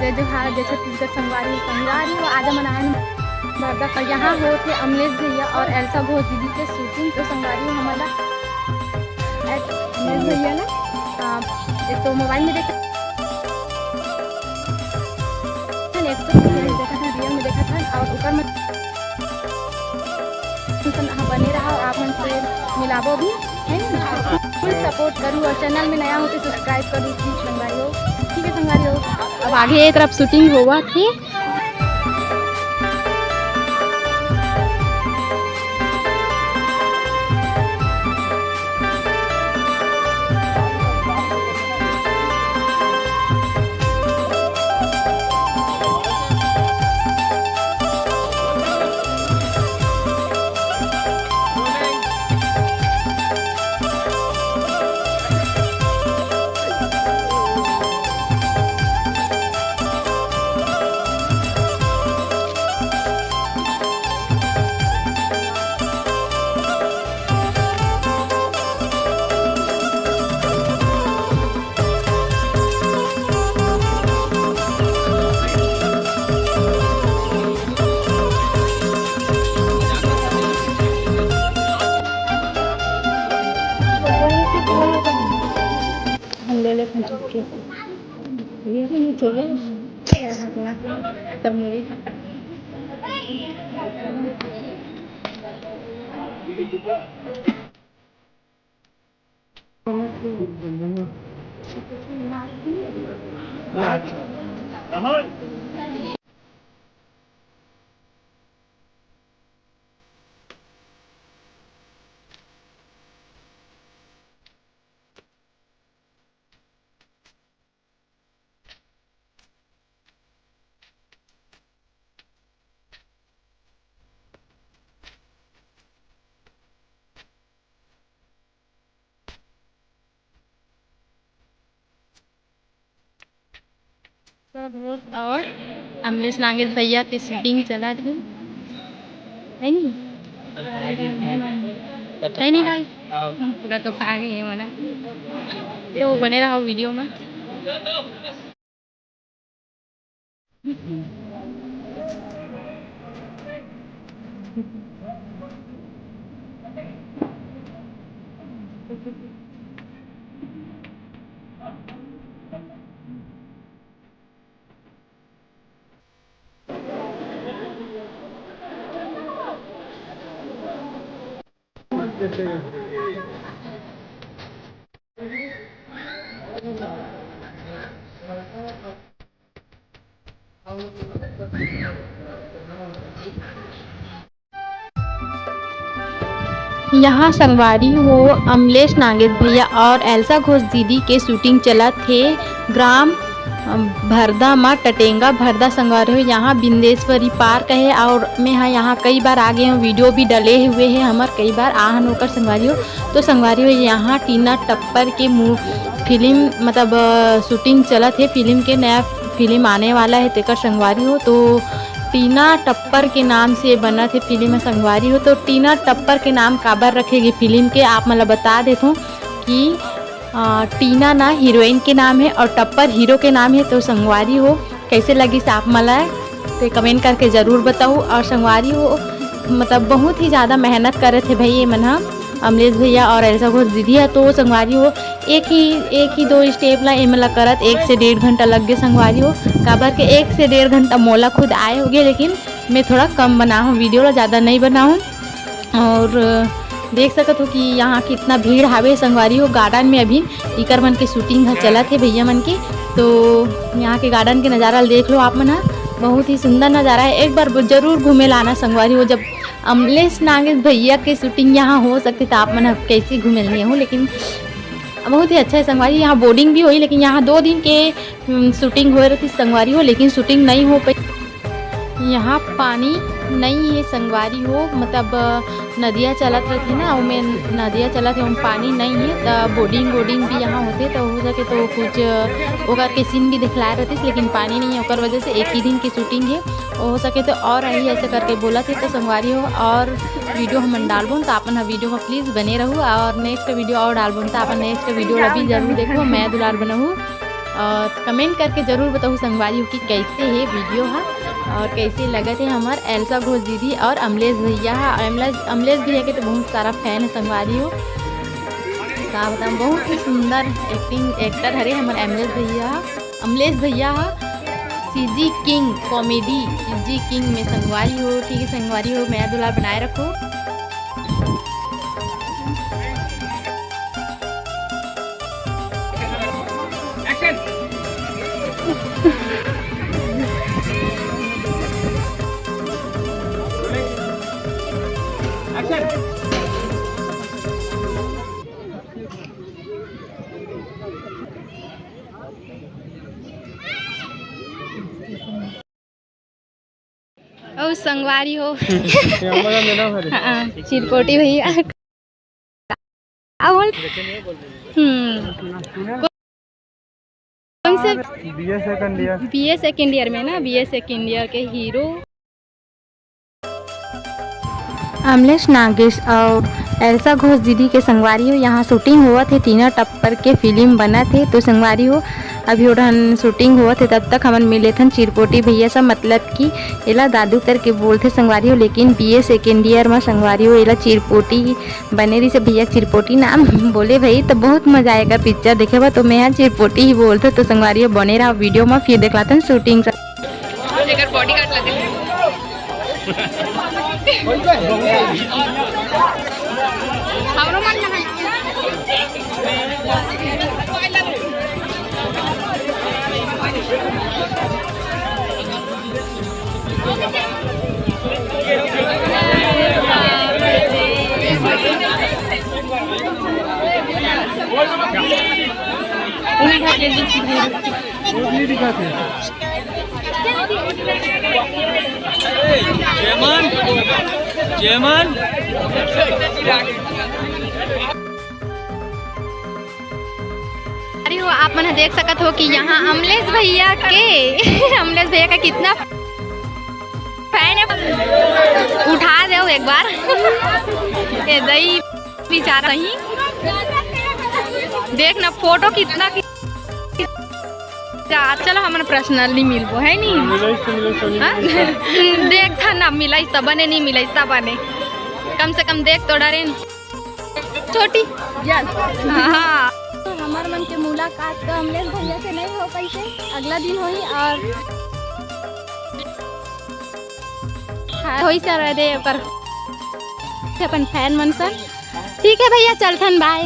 जय जोहार जय छत्तीसगढ़ संगवारी वो आजा मनायन भरदा का यहाँ हो थे अमलेश भैया और एल्सा घोष दीदी के शूटिंग तो संगवारी हमारा अमलेश भैया ना एक तो मोबाइल में देखा एक तो देखा था रियल में देखा था और ऊपर में बने रहा और आप हमसे मिलाबो भी है फुल सपोर्ट करूँ और चैनल में नया हो तो सब्सक्राइब करूँ प्लीज संगवारी हो। ठीक है संगवारी हो। अब आगे एक तरफ शूटिंग हुआ थी। और अमलेश नागेश भैया की शूटिंग चला थी है नहीं भाई पूरा तो खा गए मना तो बने रहा वीडियो में। यहाँ संगवारी हो अमलेश नागेश भैया और एल्सा घोष दीदी के शूटिंग चला थे ग्राम भरदा में टटेंगा भरदा संगवारी हो। यहाँ बिंदेश्वरी पार्क है और मैं यहाँ कई बार आ गए हूँ वीडियो भी डले हुए हैं हमारे कई बार आहन होकर संगवारी हो। तो संगवारी हो यहाँ टीना टप्पर के फिल्म मतलब शूटिंग चला थे फिल्म के नया फिल्म आने वाला है तेकर संगवारी हो। तो टीना टप्पर के नाम से बना थे फिल्म में संगवारी हो। तो टीना टप्पर के नाम काबर रखेगी फिल्म के आप मतलब बता देता हूँ कि टीना ना हीरोइन के नाम है और टप्पर हीरो के नाम है। तो संगवारी हो कैसे लगी से आप मला तो कमेंट करके ज़रूर बताओ। और संगवारी हो मतलब बहुत ही ज़्यादा मेहनत करे थे भाई ये मना अमलेश भैया और एल्सा घोष दीदी है। तो संगवारी हो एक ही दो स्टेप ला एमला करत 1 से 1.5 घंटा लग गए संगवारी हो। काबर के 1 से 1.5 घंटा मोला खुद आए हो गए लेकिन मैं थोड़ा कम बना हूँ वीडियो ला ज़्यादा नहीं बना हूँ। और देख सकत हो कि यहाँ कितना भीड़ हावे संगवारी हो गार्डन में अभी इकर मन के शूटिंग चला थे भैया मन के। तो यहाँ के गार्डन के नज़ारा देख लो आप मन बहुत ही सुंदर नज़ारा है। एक बार ज़रूर घूमे लाना संगवारी हो। जब अमलेश नागेश भैया के शूटिंग यहाँ हो सकती तो आप मन कैसे घूमे लिए हो लेकिन बहुत ही अच्छा है संगवारी। यहाँ बोर्डिंग भी हुई लेकिन यहाँ 2 दिन के शूटिंग हो रही थी संगवारी हो लेकिन शूटिंग नहीं हो पाई। यहाँ पानी नहीं है संगवारी हो मतलब नदियाँ चलत रहती ना उनमें नदियाँ चलत है उनमें पानी नहीं है। तो बोर्डिंग भी यहाँ होते तो हो सके तो कुछ ओकर के सीन भी दिखलाए रहती लेकिन पानी नहीं है ओकर वजह से 1 ही दिन की शूटिंग है। हो सके तो और यही ऐसे करके बोला थे। तो संगवारी हो और वीडियो हम डालबो तो अपन वीडियो में प्लीज़ बने रहूँ और नेक्स्ट वीडियो और डालबो तो अपन नेक्स्ट वीडियो अभी जरूर देखो मैं दुलार बनाऊँ। और कमेंट करके ज़रूर बताओ संगवारी हो कि कैसे है वीडियो है और कैसे लगे थे हमार एल्सा घोष दीदी और अमलेश भैया। अमलेश भैया के तो बहुत सारा फैन है संगवारी हो का बताऊँ, बहुत ही सुंदर एक्टर हरे हमारे अमलेश भैया CG king comedy CG king में संगवारी हो। ठीक है संगवारी हो, मैं दुलार बनाए रखो। ओ संगवारी हो चिरपोटी भैया कौन से बीए सेकेंड ईयर में ना, बीए सेकेंड ईयर के हीरो अमलेश नागेश और एल्सा घोष दीदी के संगवारी हो। यहाँ शूटिंग हुआ थे, टीना टप्पर के फिल्म बना थे। तो संगवारी हो अभी उड़न शूटिंग हुआ थे, तब तक हमन मिले थे चिरपोटी भैया सब, मतलब कि एला दादू करके बोलते संगवारी हो, लेकिन बीए सेकेंड ईयर में संगवारी हो एला चिरपोटी बने रही से भैया चिरपोटी नाम बोले भाई तो बहुत मजा आएगा पिक्चर देखे तो मैं यहाँ चिरपोटी ही बोलते। तो संगवारी हो बने रहा वीडियो में, फिर देख लाते शूटिंग बॉडी काट लगे हमरो मन लगा जेमन हो आप मन देख सकत हो कि यहाँ अमलेश भैया का कितना फैन है। उठा दो एक बार ये दही बेचारा ही देखना फोटो कितना चलो हमारे पर्सनली मिलबो है नी देख था ना मिलाई सब ने नहीं मिलाई सब ने कम से कम देख तो डरे छोटी हाँ हमार मन के मुलाकात तो अमलेश भैया से नहीं हो कैसे अगला दिन होई और होई सर दे पर अपन फैन मन सन। ठीक है भैया चलथन बाय।